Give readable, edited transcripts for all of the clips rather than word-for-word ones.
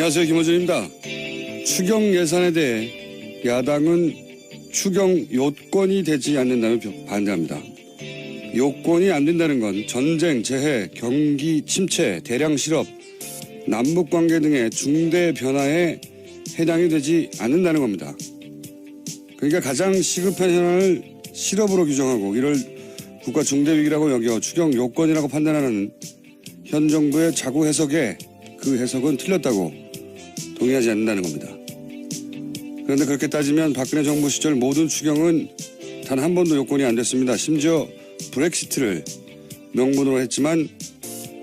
안녕하세요. 김호준입니다. 추경 예산에 대해 야당은 추경 요건이 되지 않는다면 반대합니다. 요건이 안 된다는 건 전쟁, 재해, 경기 침체, 대량 실업, 남북관계 등의 중대 변화에 해당이 되지 않는다는 겁니다. 그러니까 가장 시급한 현안을 실업으로 규정하고 이를 국가 중대위기라고 여겨 추경 요건이라고 판단하는 현 정부의 자구 해석에 그 해석은 틀렸다고 동의하지 않는다는 겁니다. 그런데 그렇게 따지면 박근혜 정부 시절 모든 추경은 단 한 번도 요건이 안 됐습니다. 심지어 브렉시트를 명분으로 했지만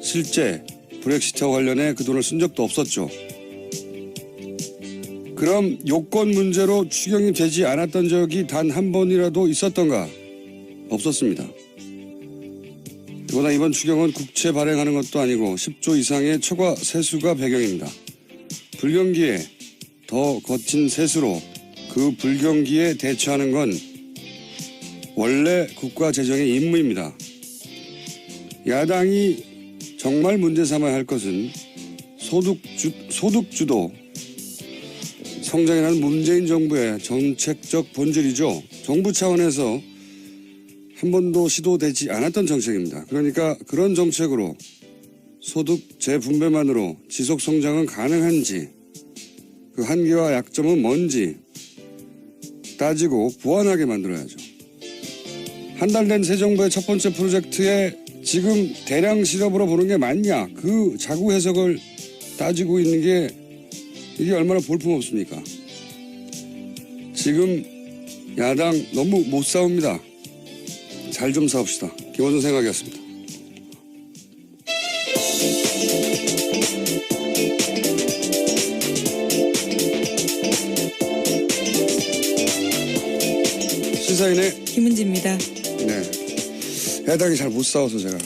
실제 브렉시트와 관련해 그 돈을 쓴 적도 없었죠. 그럼 요건 문제로 추경이 되지 않았던 적이 단 한 번이라도 있었던가? 없었습니다. 그보다 이번 추경은 국채 발행하는 것도 아니고 10조 이상의 초과 세수가 배경입니다. 불경기에 더 거친 세수로 그 불경기에 대처하는 건 원래 국가 재정의 임무입니다. 야당이 정말 문제 삼아야 할 것은 소득주도 성장이라는 문재인 정부의 정책적 본질이죠. 정부 차원에서 한 번도 시도되지 않았던 정책입니다. 그러니까 그런 정책으로 소득 재분배만으로 지속 성장은 가능한지, 그 한계와 약점은 뭔지 따지고 보완하게 만들어야죠. 한 달 된 새 정부의 첫 번째 프로젝트에 지금 대량 실업으로 보는 게 맞냐, 그 자구 해석을 따지고 있는 게 이게 얼마나 볼품없습니까? 지금 야당 너무 못 싸웁니다. 잘 좀 싸웁시다. 김호준 생각이었습니다. 시사인의 김은지입니다. 네. 야당이 잘 못 싸워서 제가.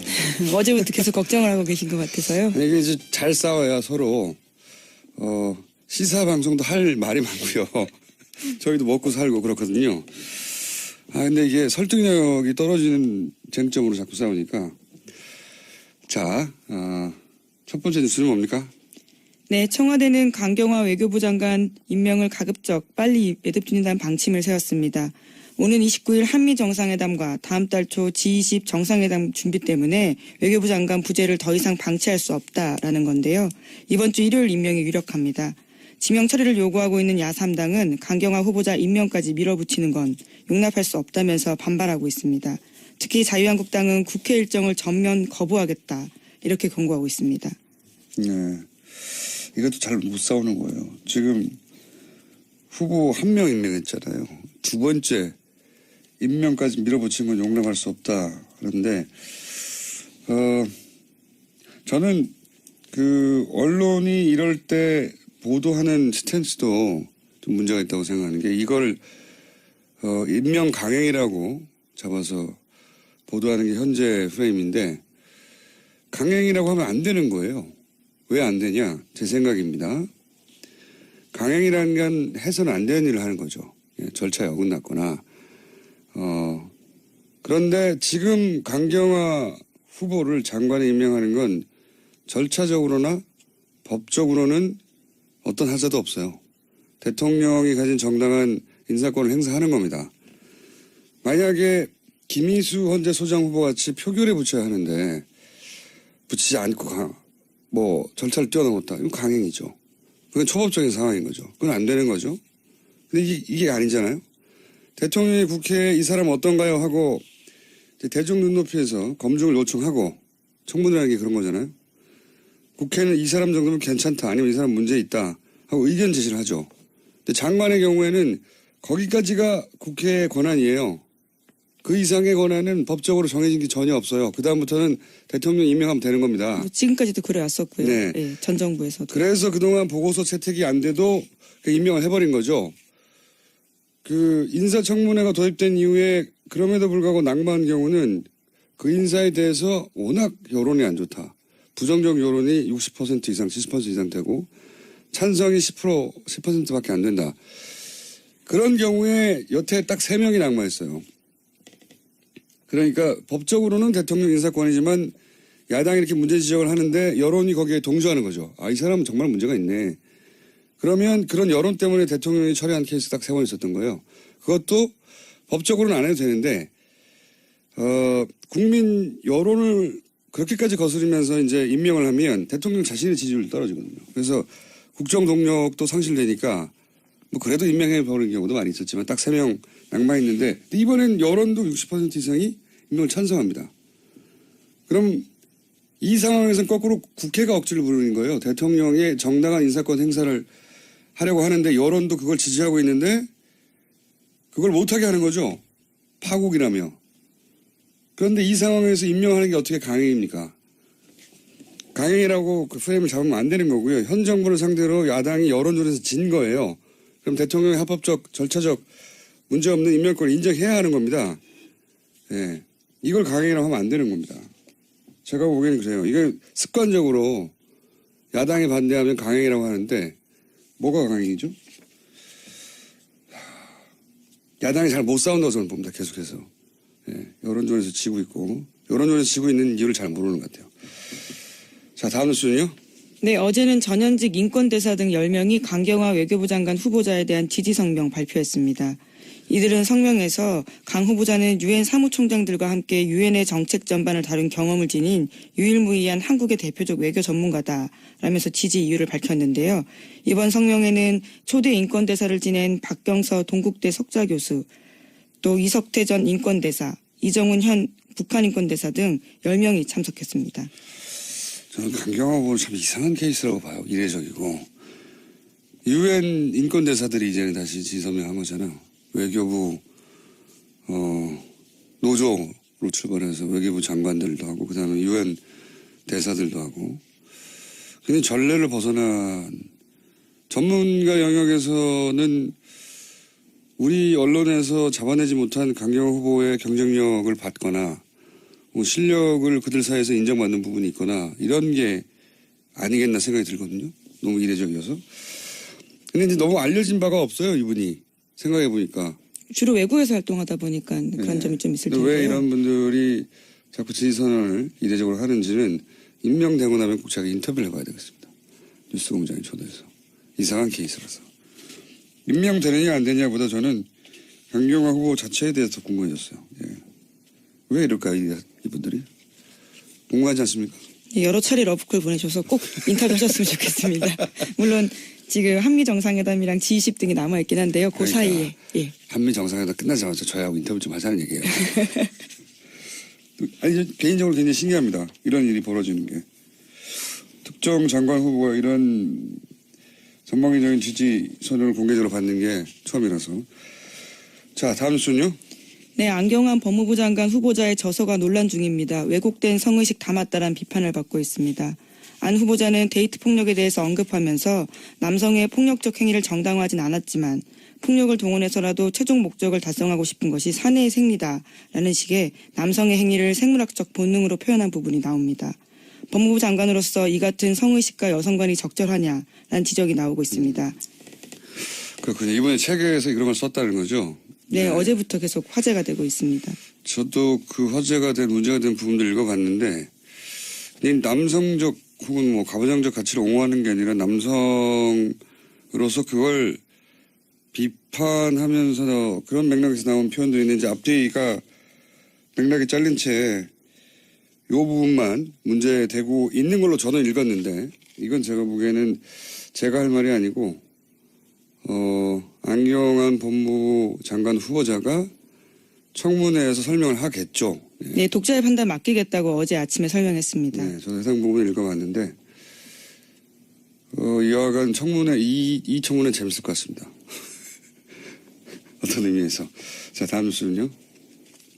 어제부터 계속 걱정을 하고 계신 것 같아서요. 이게 이제 잘 싸워야 서로, 시사 방송도 할 말이 많고요. 저희도 먹고 살고 그렇거든요. 근데 이게 설득력이 떨어지는 쟁점으로 자꾸 싸우니까. 자, 첫 번째 뉴스는 뭡니까? 네, 청와대는 강경화 외교부 장관 임명을 가급적 빨리 매듭 짓는다는 방침을 세웠습니다. 오는 29일 한미 정상회담과 다음 달 초 G20 정상회담 준비 때문에 외교부 장관 부재를 더 이상 방치할 수 없다라는 건데요. 이번 주 일요일 임명이 유력합니다. 지명 처리를 요구하고 있는 야3당은 강경화 후보자 임명까지 밀어붙이는 건 용납할 수 없다면서 반발하고 있습니다. 특히 자유한국당은 국회 일정을 전면 거부하겠다 이렇게 권고하고 있습니다. 네, 이것도 잘 못 싸우는 거예요. 지금 후보 한 명 임명했잖아요. 두 번째 임명까지 밀어붙이는 건 용납할 수 없다. 그런데 저는 그 언론이 이럴 때 보도하는 스탠스도 좀 문제가 있다고 생각하는 게, 이걸 임명 강행이라고 잡아서 보도하는 게 현재 프레임인데, 강행이라고 하면 안 되는 거예요. 왜 안 되냐? 제 생각입니다. 강행이라는 건 해서는 안 되는 일을 하는 거죠. 절차에 어긋났거나. 그런데 지금 강경화 후보를 장관에 임명하는 건 절차적으로나 법적으로는 어떤 하자도 없어요. 대통령이 가진 정당한 인사권을 행사하는 겁니다. 만약에 김희수 헌재 소장 후보 같이 표결에 붙여야 하는데 붙이지 않고 절차를 뛰어넘었다. 이건 강행이죠. 그건 초법적인 상황인 거죠. 그건 안 되는 거죠. 근데 이게 아니잖아요. 대통령이 국회에 이 사람 어떤가요? 하고 대중 눈높이에서 검증을 요청하고 청문을 하는 게 그런 거잖아요. 국회는 이 사람 정도면 괜찮다, 아니면 이 사람 문제 있다 하고 의견 제시를 하죠. 근데 장관의 경우에는 거기까지가 국회의 권한이에요. 그 이상의 권한은 법적으로 정해진 게 전혀 없어요. 그다음부터는 대통령 임명하면 되는 겁니다. 지금까지도 그래왔었고요. 네. 네, 전 정부에서도. 그래서 그동안 보고서 채택이 안 돼도 임명을 해버린 거죠. 그 인사청문회가 도입된 이후에 그럼에도 불구하고 낙마한 경우는 그 인사에 대해서 워낙 여론이 안 좋다. 부정적 여론이 60% 이상, 70% 이상 되고 찬성이 10%밖에 안 된다. 그런 경우에 여태 딱 3명이 낙마했어요. 그러니까 법적으로는 대통령 인사권이지만 야당이 이렇게 문제 지적을 하는데 여론이 거기에 동조하는 거죠. 이 사람은 정말 문제가 있네. 그러면 그런 여론 때문에 대통령이 철회한 케이스 딱 3번 있었던 거예요. 그것도 법적으로는 안 해도 되는데 국민 여론을 그렇게까지 거스르면서 이제 임명을 하면 대통령 자신의 지지율이 떨어지거든요. 그래서 국정 동력도 상실되니까 뭐 그래도 임명해 버리는 경우도 많이 있었지만 딱 3명 낙마했는데 이번엔 여론도 60% 이상이 임명을 찬성합니다. 그럼 이 상황에서는 거꾸로 국회가 억지를 부르는 거예요. 대통령의 정당한 인사권 행사를 하려고 하는데 여론도 그걸 지지하고 있는데 그걸 못하게 하는 거죠. 파국이라며. 그런데 이 상황에서 임명하는 게 어떻게 강행입니까? 강행이라고 그 프레임을 잡으면 안 되는 거고요. 현 정부를 상대로 야당이 여론조사에서 진 거예요. 그럼 대통령의 합법적, 절차적 문제없는 임명권을 인정해야 하는 겁니다. 예. 이걸 강행이라고 하면 안 되는 겁니다. 제가 보기에는 그래요. 이게 습관적으로 야당이 반대하면 강행이라고 하는데 뭐가 강행이죠? 야당이 잘 못 싸운다고 저는 봅니다. 계속해서. 예. 여론조사에서 지고 있고 여론조사에서 지고 있는 이유를 잘 모르는 것 같아요. 자, 다음 뉴스는요. 네, 어제는 전현직 인권대사 등 10명이 강경화 외교부 장관 후보자에 대한 지지 성명 발표했습니다. 이들은 성명에서 강 후보자는 유엔 사무총장들과 함께 유엔의 정책 전반을 다룬 경험을 지닌 유일무이한 한국의 대표적 외교 전문가다라면서 지지 이유를 밝혔는데요. 이번 성명에는 초대 인권대사를 지낸 박경서 동국대 석좌교수, 또 이석태 전 인권대사, 이정훈 현 북한 인권대사 등 10명이 참석했습니다. 저는 강경화 후보는 참 이상한 케이스라고 봐요. 이례적이고. 유엔 인권대사들이 이제는 다시 지성명한 거잖아요. 외교부 노조로 출발해서 외교부 장관들도 하고 그다음에 유엔 대사들도 하고 굉장히 전례를 벗어난 전문가 영역에서는 우리 언론에서 잡아내지 못한 강경화 후보의 경쟁력을 받거나 뭐 실력을 그들 사이에서 인정받는 부분이 있거나 이런 게 아니겠나 생각이 들거든요. 너무 이례적이어서. 근데 이제 너무 알려진 바가 없어요, 이분이. 생각해 보니까. 주로 외국에서 활동하다 보니까 그런 점이 좀 있을 텐데요. 왜 이런 분들이 자꾸 지지선언을 이례적으로 하는지는 임명되고 나면 꼭 제가 인터뷰를 해봐야 되겠습니다. 뉴스공장에 초대해서. 이상한 케이스라서. 임명되느냐 안 되느냐보다 저는 강경화 후보 자체에 대해서 궁금해졌어요. 예. 왜 이럴까요, 이분들이? 궁금하지 않습니까? 여러 차례 러브콜 보내줘서 꼭 인터뷰하셨으면 좋겠습니다. 물론 지금 한미 정상회담이랑 G20 등이 남아있긴 한데요. 그 그러니까 사이에. 예. 한미 정상회담 끝나자마자 저희하고 인터뷰 좀 하자는 얘기예요. 아니, 개인적으로 굉장히 신기합니다. 이런 일이 벌어지는 게. 특정 장관 후보가 이런 전방위적인 지지 선언을 공개적으로 받는 게 처음이라서. 자, 다음 뉴스는요. 네, 안경환 법무부 장관 후보자의 저서가 논란 중입니다. 왜곡된 성의식 담았다란 비판을 받고 있습니다. 안 후보자는 데이트 폭력에 대해서 언급하면서 남성의 폭력적 행위를 정당화하진 않았지만 폭력을 동원해서라도 최종 목적을 달성하고 싶은 것이 사내의 생리다라는 식의 남성의 행위를 생물학적 본능으로 표현한 부분이 나옵니다. 법무부 장관으로서 이 같은 성의식과 여성관이 적절하냐라는 지적이 나오고 있습니다. 그렇군요. 이번에 책에서 이런 걸 썼다는 거죠? 네, 어제부터 계속 화제가 되고 있습니다. 저도 그 화제가 된 문제가 된 부분들 읽어봤는데 이 남성적 혹은 뭐 가부장적 가치를 옹호하는 게 아니라 남성으로서 그걸 비판하면서 그런 맥락에서 나온 표현도 있는지 앞뒤가 맥락이 잘린 채 이 부분만 문제되고 있는 걸로 저는 읽었는데 이건 제가 보기에는 제가 할 말이 아니고 안경환 법무부 장관 후보자가 청문회에서 설명을 하겠죠. 네, 독자의 판단 맡기겠다고 어제 아침에 설명했습니다. 네, 저도 해당 부분을 읽어봤는데 이와간 청문회 이 청문회 재밌을 것 같습니다. 어떤 의미에서. 자, 다음 뉴스는요.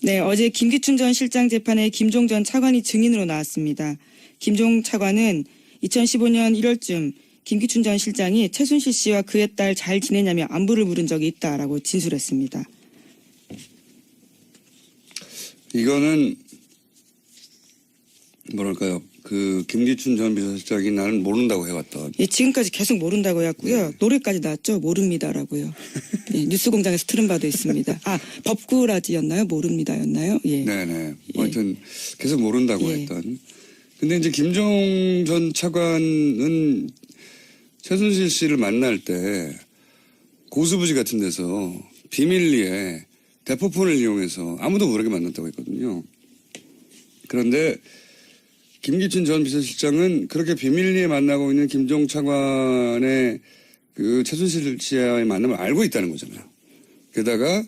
네, 어제 김기춘 전 실장 재판에 김종 전 차관이 증인으로 나왔습니다. 김종 차관은 2015년 1월쯤 김기춘 전 실장이 최순실 씨와 그의 딸 잘 지내냐며 안부를 물은 적이 있다라고 진술했습니다. 이거는 뭐랄까요. 그 김기춘 전 비서실장이 나는 모른다고 해왔던. 예, 지금까지 계속 모른다고 해왔고요. 네. 노래까지 나왔죠. 모릅니다라고요. 예, 뉴스공장에서 들은 바도 있습니다. 아, 법구라지였나요? 모릅니다였나요? 예. 네네. 하여튼 계속 모른다고 했던. 근데 이제 김종 전 차관은 최순실 씨를 만날 때 고수부지 같은 데서 비밀리에 대포폰을 이용해서 아무도 모르게 만났다고 했거든요. 그런데 김기춘 전 비서실장은 그렇게 비밀리에 만나고 있는 김종 차관의 그 최순실 씨와의 만남을 알고 있다는 거잖아요. 게다가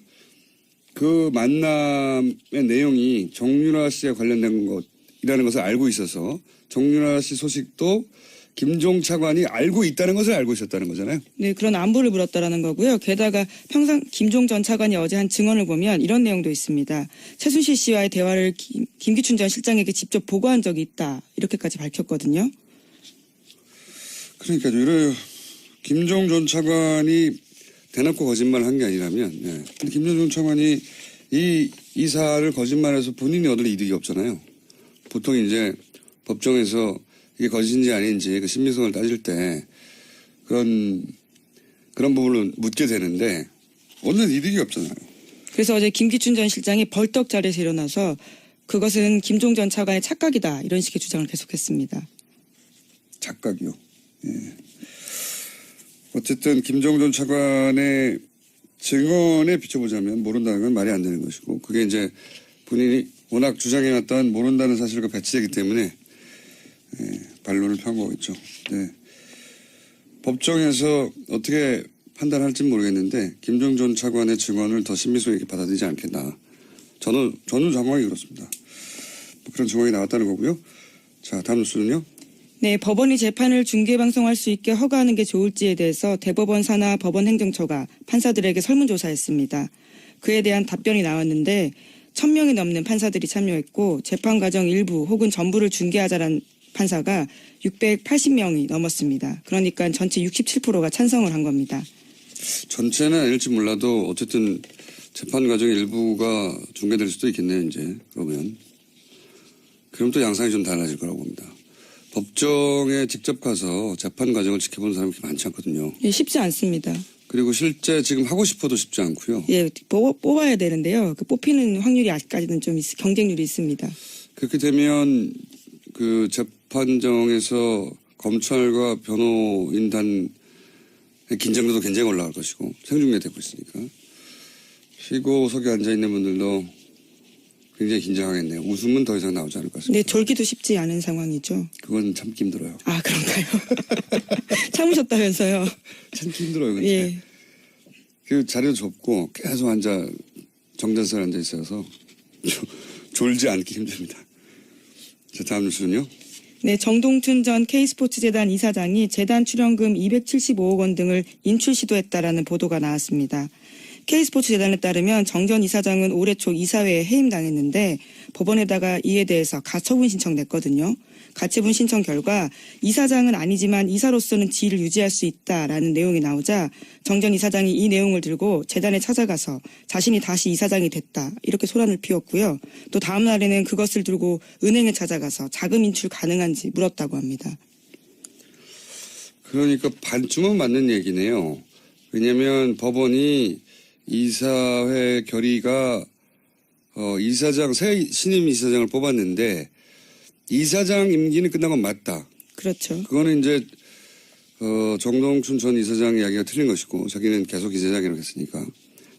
그 만남의 내용이 정윤아 씨에 관련된 것이라는 것을 알고 있어서 정윤아 씨 소식도 김종 차관이 알고 있다는 것을 알고 있었다는 거잖아요. 네, 그런 안부를 물었다라는 거고요. 게다가 평상 김종 전 차관이 어제 한 증언을 보면 이런 내용도 있습니다. 최순실 씨와의 대화를 김기춘 전 실장에게 직접 보고한 적이 있다. 이렇게까지 밝혔거든요. 그러니까요. 이런 김종 전 차관이 대놓고 거짓말을 한 게 아니라면, 네. 근데 김종 전 차관이 이 이사를 거짓말해서 본인이 얻을 이득이 없잖아요. 보통 이제 법정에서 이게 거짓인지 아닌지 그 신빙성을 따질 때 그런 부분을 묻게 되는데 얻는 이득이 없잖아요. 그래서 어제 김기춘 전 실장이 벌떡 자리에서 일어나서 그것은 김종 전 차관의 착각이다. 이런 식의 주장을 계속했습니다. 착각이요. 예. 어쨌든 김종 전 차관의 증언에 비춰보자면 모른다는 건 말이 안 되는 것이고 그게 이제 본인이 워낙 주장해왔던 모른다는 사실과 배치되기 때문에 반론을 펴은 거겠죠. 네. 법정에서 어떻게 판단할지는 모르겠는데 김종 전 차관의 증언을 더 신빙성 있게 받아들이지 않겠나. 저는 정황이 그렇습니다. 그런 증언이 나왔다는 거고요. 자, 다음 뉴스는요. 네, 법원이 재판을 중계방송할 수 있게 허가하는 게 좋을지에 대해서 대법원 산하 법원행정처가 판사들에게 설문조사했습니다. 그에 대한 답변이 나왔는데 1,000명이 넘는 판사들이 참여했고 재판 과정 일부 혹은 전부를 중계하자란 판사가 680명이 넘었습니다. 그러니까 전체 67%가 찬성을 한 겁니다. 전체는 아닐지 몰라도 어쨌든 재판 과정 일부가 중계될 수도 있겠네요. 이제 그러면. 그럼 또 양상이 좀 달라질 거라고 봅니다. 법정에 직접 가서 재판 과정을 지켜보는 사람이 그렇게 많지 않거든요. 예, 쉽지 않습니다. 그리고 실제 지금 하고 싶어도 쉽지 않고요. 예, 뽑아야 되는데요. 그 뽑히는 확률이 아직까지는 좀 경쟁률이 있습니다. 그렇게 되면 그 재판정에서 검찰과 변호인단의 긴장도도 굉장히 올라갈 것이고 생중계되고 있으니까 피고석에 앉아있는 분들도 굉장히 긴장하겠네요. 웃음은 더 이상 나오지 않을 것 같습니다. 네, 졸기도 쉽지 않은 상황이죠. 그건 참기 힘들어요. 아, 그런가요? 참으셨다면서요. 참기 힘들어요. 근데. 예. 그 자료 좁고 계속 정전선에 앉아 있어서 졸지 않기 힘듭니다. 자, 다음 뉴스는요. 네, 정동춘 전 K스포츠재단 이사장이 재단 출연금 275억 원 등을 인출 시도했다라는 보도가 나왔습니다. K스포츠재단에 따르면 정 전 이사장은 올해 초 이사회에 해임당했는데 법원에다가 이에 대해서 가처분 신청냈거든요. 가처분 신청 결과 이사장은 아니지만 이사로서는 지위를 유지할 수 있다라는 내용이 나오자 정 전 이사장이 이 내용을 들고 재단에 찾아가서 자신이 다시 이사장이 됐다 이렇게 소란을 피웠고요. 또 다음 날에는 그것을 들고 은행에 찾아가서 자금 인출 가능한지 물었다고 합니다. 그러니까 반쯤은 맞는 얘기네요. 왜냐하면 법원이 이사회 결의가 이사장 새 신임 이사장을 뽑았는데 이사장 임기는 끝난 건 맞다. 그렇죠. 그거는 이제 정동춘 전 이사장 이야기가 틀린 것이고 자기는 계속 이사장이라고 했으니까.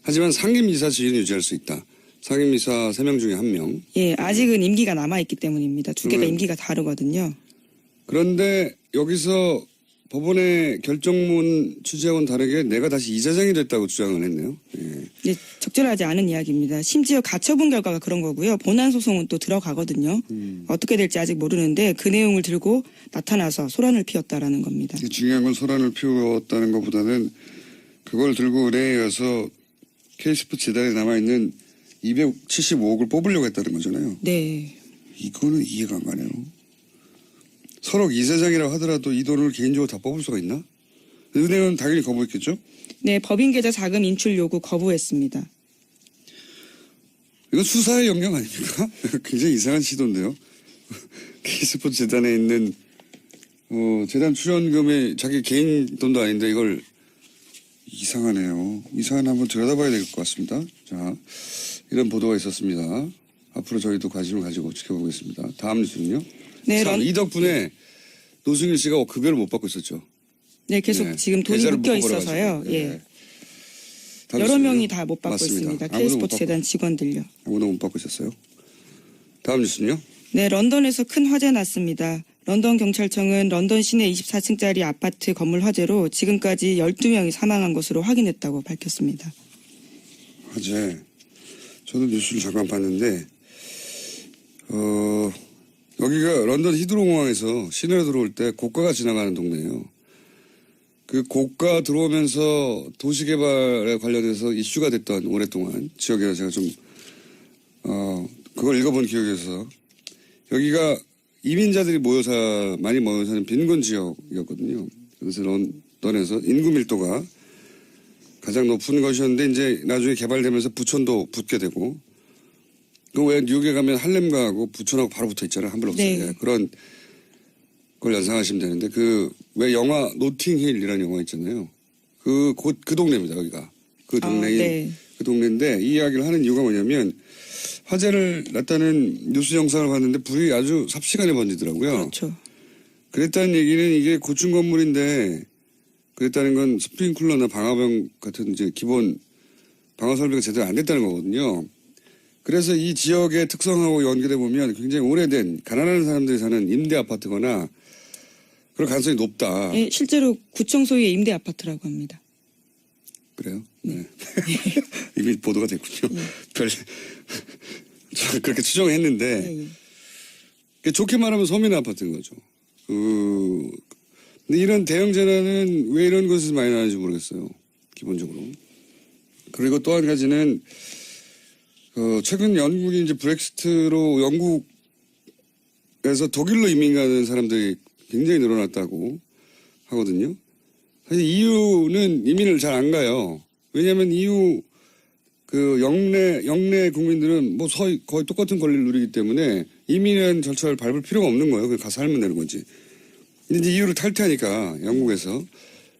하지만 상임이사 지위는 유지할 수 있다. 상임이사 3명 중에 1명. 예, 아직은 임기가 남아있기 때문입니다. 두 개가 임기가 다르거든요. 그런데 여기서 법원의 결정문 취지하고는 다르게 내가 다시 이사장이 됐다고 주장을 했네요. 예. 네, 적절하지 않은 이야기입니다. 심지어 가처분 결과가 그런 거고요. 본안 소송은 또 들어가거든요. 어떻게 될지 아직 모르는데 그 내용을 들고 나타나서 소란을 피웠다라는 겁니다. 중요한 건 소란을 피웠다는 것보다는 그걸 들고 은행에 가서 K스포츠 재단에 남아있는 275억을 뽑으려고 했다는 거잖아요. 네. 이거는 이해가 안 가네요. 서로 이사장이라고 하더라도 이 돈을 개인적으로 다 뽑을 수가 있나? 은행은 당연히 거부했겠죠? 네, 법인 계좌 자금 인출 요구 거부했습니다. 이건 수사의 영역 아닙니까? 굉장히 이상한 시도인데요. K스포츠 재단에 있는 재단 출연금이 자기 개인 돈도 아닌데 이걸 이상하네요. 이상한 한번 들여다봐야 될 것 같습니다. 자, 이런 보도가 있었습니다. 앞으로 저희도 관심을 가지고 지켜보겠습니다. 다음 뉴스는요. 네, 이 덕분에 노승일 씨가 급여를 못 받고 있었죠. 네, 계속 네. 지금 돈이 계좌를 묶여 묶어버려가지고. 있어서요. 예. 네. 여러 명이 다 못 받고 맞습니다. 있습니다. 아무도 못 K스포츠 재단 직원들요. 아무도 못 받고 있었어요. 다음 뉴스는요? 네, 런던에서 큰 화재 났습니다. 런던 경찰청은 런던 시내 24층짜리 아파트 건물 화재로 지금까지 12명이 사망한 것으로 확인했다고 밝혔습니다. 화재. 저도 뉴스를 잠깐 봤는데, 여기가 런던 히드로 공항에서 시내로 들어올 때 고가가 지나가는 동네예요. 그 고가 들어오면서 도시개발에 관련해서 이슈가 됐던 오랫동안 지역에 제가 좀 그걸 읽어본 기억이 있어서 여기가 이민자들이 많이 모여 사는 빈곤 지역이었거든요. 그래서 런던에서 인구 밀도가 가장 높은 것이었는데 이제 나중에 개발되면서 부촌도 붙게 되고 그 왜 뉴욕에 가면 할렘가하고 부촌하고 바로 붙어 있잖아요. 한 블록 사이에. 그런 걸 연상하시면 되는데 그 왜 영화 노팅힐이라는 영화 있잖아요. 그 동네입니다. 여기가. 그 동네인 그 동네인데 이 이야기를 하는 이유가 뭐냐면 화재를 났다는 뉴스 영상을 봤는데 불이 아주 삽시간에 번지더라고요. 그렇죠. 그랬다는 얘기는 이게 고층 건물인데 그랬다는 건 스프링클러나 방화벽 같은 이제 기본 방화 설비가 제대로 안 됐다는 거거든요. 그래서 이 지역의 특성하고 연결해 보면 굉장히 오래된 가난한 사람들이 사는 임대 아파트거나 그럴 가능성이 높다. 예, 실제로 구청 소유의 임대 아파트라고 합니다. 그래요? 네. 이미 보도가 됐군요. 그렇게 추정했는데 좋게 말하면 서민 아파트인 거죠. 근데 이런 대형 재난은 왜 이런 곳에서 많이 나는지 모르겠어요. 기본적으로. 그리고 또 한 가지는 최근 영국이 이제 브렉시트로 영국에서 독일로 이민 가는 사람들이 굉장히 늘어났다고 하거든요. 사실 EU는 이민을 잘 안 가요. 왜냐하면 EU 그 영내 국민들은 뭐 거의 똑같은 권리를 누리기 때문에 이민이라는 절차를 밟을 필요가 없는 거예요. 그냥 가서 살면 되는 거지. 근데 이제 EU를 탈퇴하니까 영국에서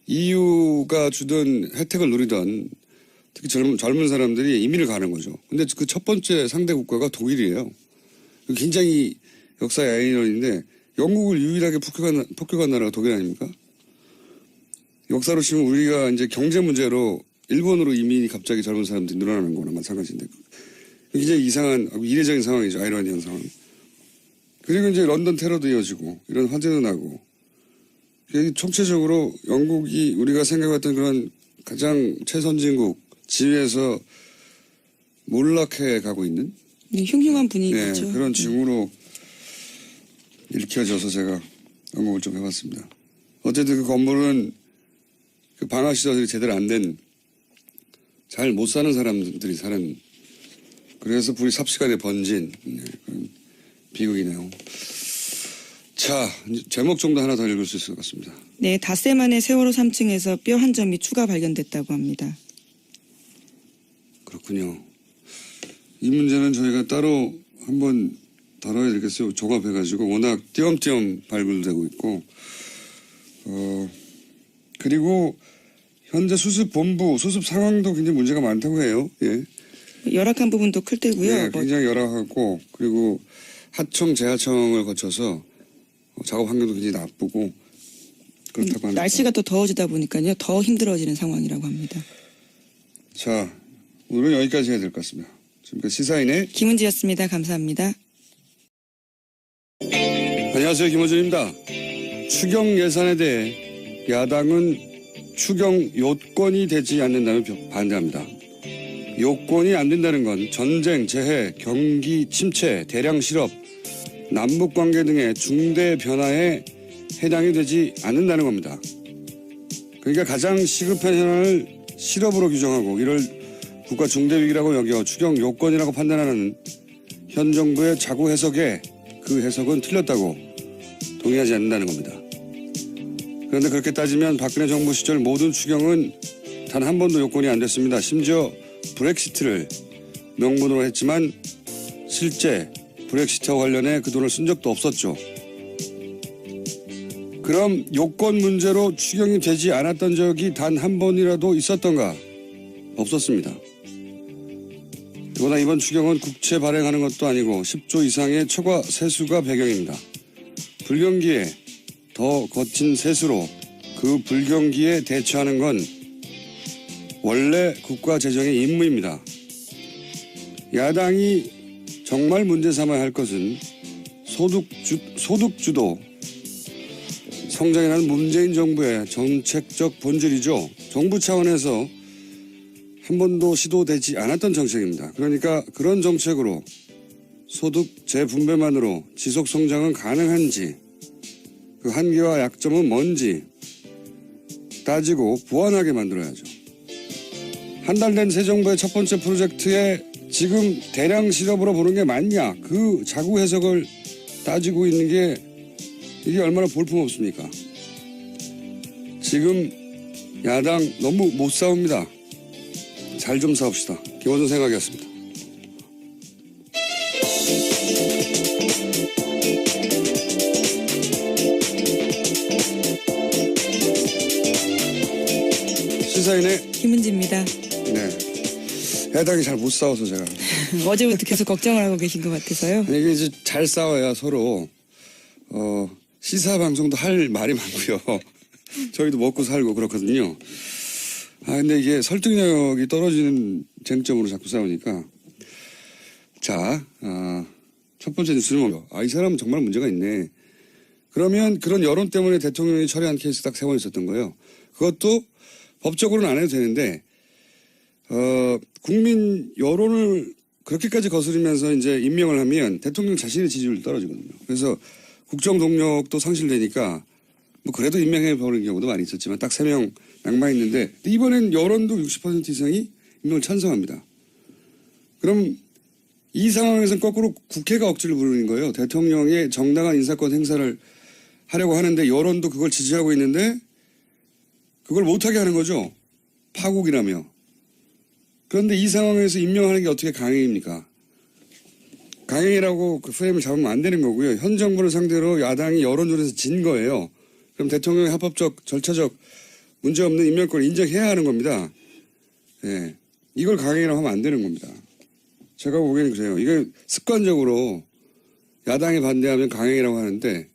EU가 주던 혜택을 누리던 특히 젊은 사람들이 이민을 가는 거죠. 근데 그 첫 번째 상대 국가가 독일이에요. 굉장히 역사의 아이러니인데 영국을 유일하게 폭격한 나라가 독일 아닙니까? 역사로 치면 우리가 이제 경제 문제로 일본으로 이민이 갑자기 젊은 사람들이 늘어나는 거나 마찬가지인데 굉장히 이상한 이례적인 상황이죠. 아이러니한 상황. 그리고 이제 런던 테러도 이어지고 이런 화재도 나고 총체적으로 영국이 우리가 생각했던 그런 가장 최선진국 지위에서 몰락해 가고 있는 흉흉한 분위기죠. 그런 징후로 읽혀져서 제가 언급을 좀 해봤습니다. 어쨌든 그 건물은 그 방화시설이 제대로 안 된 잘 못 사는 사람들이 사는 그래서 불이 삽시간에 번진 그런 비극이네요. 자, 제목 정도 하나 더 읽을 수 있을 것 같습니다. 네, 닷새 만에 세월호 3층에서 뼈 한 점이 추가 발견됐다고 합니다. 그렇군요. 이 문제는 저희가 따로 한번 다뤄야 되겠어요. 종합해가지고 워낙 띄엄띄엄 발굴되고 있고 그리고 현재 수습 상황도 굉장히 문제가 많다고 해요. 예. 열악한 부분도 클 테고요. 네, 굉장히 열악하고 그리고 하청, 재하청을 거쳐서 작업 환경도 굉장히 나쁘고 그렇다고 합니다. 날씨가 또 더워지다 보니까요. 더 힘들어지는 상황이라고 합니다. 자, 오늘은 여기까지 해야 될 것 같습니다. 지금까지 시사인의 김은지였습니다. 감사합니다. 안녕하세요. 김호준입니다. 추경 예산에 대해 야당은 추경 요건이 되지 않는다면 반대합니다. 요건이 안 된다는 건 전쟁, 재해, 경기 침체, 대량 실업, 남북관계 등의 중대 변화에 해당이 되지 않는다는 겁니다. 그러니까 가장 시급한 현안을 실업으로 규정하고 이를 국가 중대위기라고 여겨 추경 요건이라고 판단하는 현 정부의 자구 해석에 그 해석은 틀렸다고 동의하지 않는다는 겁니다. 그런데 그렇게 따지면 박근혜 정부 시절 모든 추경은 단 한 번도 요건이 안 됐습니다. 심지어 브렉시트를 명분으로 했지만 실제 브렉시트와 관련해 그 돈을 쓴 적도 없었죠. 그럼 요건 문제로 추경이 되지 않았던 적이 단 한 번이라도 있었던가? 없었습니다. 그러나 이번 추경은 국채 발행하는 것도 아니고 10조 이상의 초과 세수가 배경입니다. 불경기에 더 거친 세수로 그 그 불경기에 대처하는 건 원래 국가 재정의 임무입니다. 야당이 정말 문제 삼아야 할 것은 소득주도 성장이라는 문재인 정부의 정책적 본질이죠. 정부 차원에서 한 번도 시도되지 않았던 정책입니다. 그러니까 그런 정책으로 소득 재분배만으로 지속 성장은 가능한지, 그 한계와 약점은 뭔지 따지고 보완하게 만들어야죠. 한 달 된 새 정부의 첫 번째 프로젝트에 지금 대량 실업으로 보는 게 맞냐, 그 자구 해석을 따지고 있는 게 이게 얼마나 볼품없습니까? 지금 야당 너무 못 싸웁니다. 잘 좀 싸웁시다. 김원준 생각이었습니다. 시사인의 김은지입니다. 네. 야당이 잘 못 싸워서 제가. 어제부터 계속 걱정을 하고 계신 것 같아서요. 이게 이제 잘 싸워야 서로 시사 방송도 할 말이 많고요. 저희도 먹고 살고 그렇거든요. 근데 이게 설득력이 떨어지는 쟁점으로 자꾸 싸우니까. 자, 첫 번째 뉴스는 뭐요? 이 사람은 정말 문제가 있네. 그러면 그런 여론 때문에 대통령이 철회한 케이스 딱 3번 있었던 거예요. 그것도 법적으로는 안 해도 되는데, 국민 여론을 그렇게까지 거스르면서 이제 임명을 하면 대통령 자신의 지지율이 떨어지거든요. 그래서 국정 동력도 상실되니까 뭐 그래도 임명해 보는 경우도 많이 있었지만 딱 3명 낙마했는데 이번엔 여론도 60% 이상이 임명을 찬성합니다. 그럼 이 상황에서는 거꾸로 국회가 억지를 부르는 거예요. 대통령의 정당한 인사권 행사를 하려고 하는데 여론도 그걸 지지하고 있는데 그걸 못하게 하는 거죠. 파국이라며. 그런데 이 상황에서 임명하는 게 어떻게 강행입니까? 강행이라고 그 프레임을 잡으면 안 되는 거고요. 현 정부를 상대로 야당이 여론조사에서 진 거예요. 그럼 대통령의 합법적, 절차적 문제없는 임명권을 인정해야 하는 겁니다. 예. 이걸 강행이라고 하면 안 되는 겁니다. 제가 보기에는 그래요. 이게 습관적으로 야당이 반대하면 강행이라고 하는데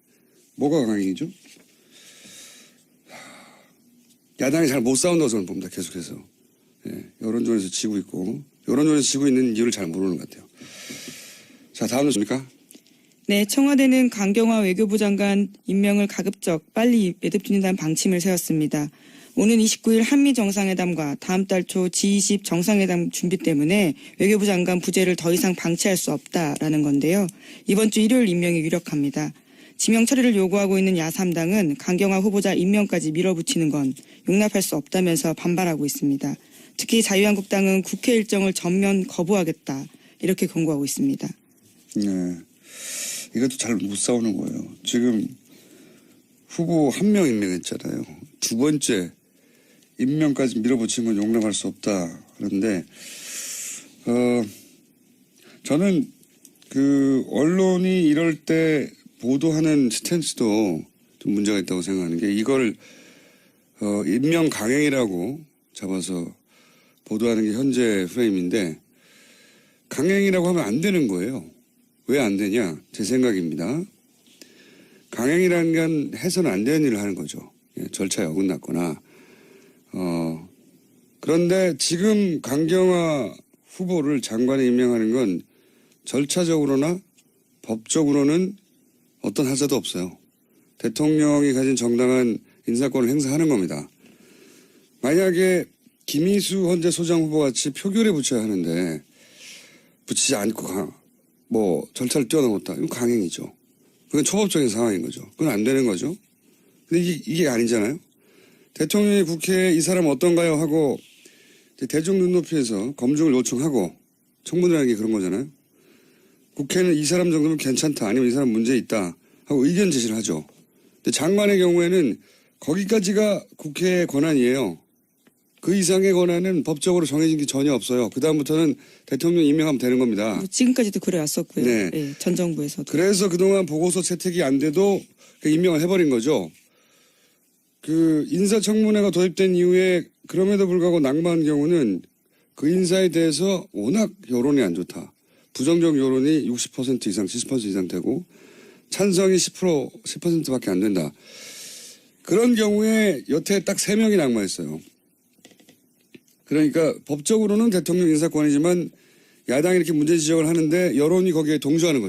뭐가 강행이죠? 야당이 잘 못 싸운다고 저는 봅니다. 계속해서. 예. 여론조사에서 지고 있고 여론조사에서 지고 있는 이유를 잘 모르는 것 같아요. 자, 다음 뉴스입니까? 네, 청와대는 강경화 외교부 장관 임명을 가급적 빨리 매듭짓는다는 방침을 세웠습니다. 오는 29일 한미 정상회담과 다음 달 초 G20 정상회담 준비 때문에 외교부 장관 부재를 더 이상 방치할 수 없다라는 건데요. 이번 주 일요일 임명이 유력합니다. 지명 처리를 요구하고 있는 야3당은 강경화 후보자 임명까지 밀어붙이는 건 용납할 수 없다면서 반발하고 있습니다. 특히 자유한국당은 국회 일정을 전면 거부하겠다 이렇게 권고하고 있습니다. 네. 이것도 잘 못 싸우는 거예요. 지금 후보 1명 임명했잖아요. 두 번째 임명까지 밀어붙인 건 용납할 수 없다. 그런데 저는 그 언론이 이럴 때 보도하는 스탠스도 좀 문제가 있다고 생각하는 게 이걸 임명 강행이라고 잡아서 보도하는 게 현재 프레임인데 강행이라고 하면 안 되는 거예요. 왜 안 되냐? 제 생각입니다. 강행이라는 건 해서는 안 되는 일을 하는 거죠. 예, 절차에 어긋났거나. 그런데 지금 강경화 후보를 장관에 임명하는 건 절차적으로나 법적으로는 어떤 하자도 없어요. 대통령이 가진 정당한 인사권을 행사하는 겁니다. 만약에 김희수 헌재 소장 후보 같이 표결에 붙여야 하는데 붙이지 않고 절차를 뛰어넘었다. 이건 강행이죠. 그건 초법적인 상황인 거죠. 그건 안 되는 거죠. 근데 이게 아니잖아요. 대통령이 국회에 이 사람 어떤가요? 하고 대중 눈높이에서 검증을 요청하고 청문회라는 게 그런 거잖아요. 국회는 이 사람 정도면 괜찮다. 아니면 이 사람 문제 있다. 하고 의견 제시를 하죠. 근데 장관의 경우에는 거기까지가 국회의 권한이에요. 그 이상의 권한은 법적으로 정해진 게 전혀 없어요. 그다음부터는 대통령 임명하면 되는 겁니다. 뭐 지금까지도 그래왔었고요. 네. 네, 전 정부에서도. 그래서 그동안 보고서 채택이 안 돼도 임명을 해버린 거죠. 그 인사청문회가 도입된 이후에 그럼에도 불구하고 낙마한 경우는 그 인사에 대해서 워낙 여론이 안 좋다. 부정적 여론이 60% 이상, 70% 이상 되고 찬성이 10%밖에 안 된다. 그런 경우에 여태 딱 3명이 낙마했어요. 그러니까 법적으로는 대통령 인사권이지만 야당이 이렇게 문제 지적을 하는데 여론이 거기에 동조하는 거죠.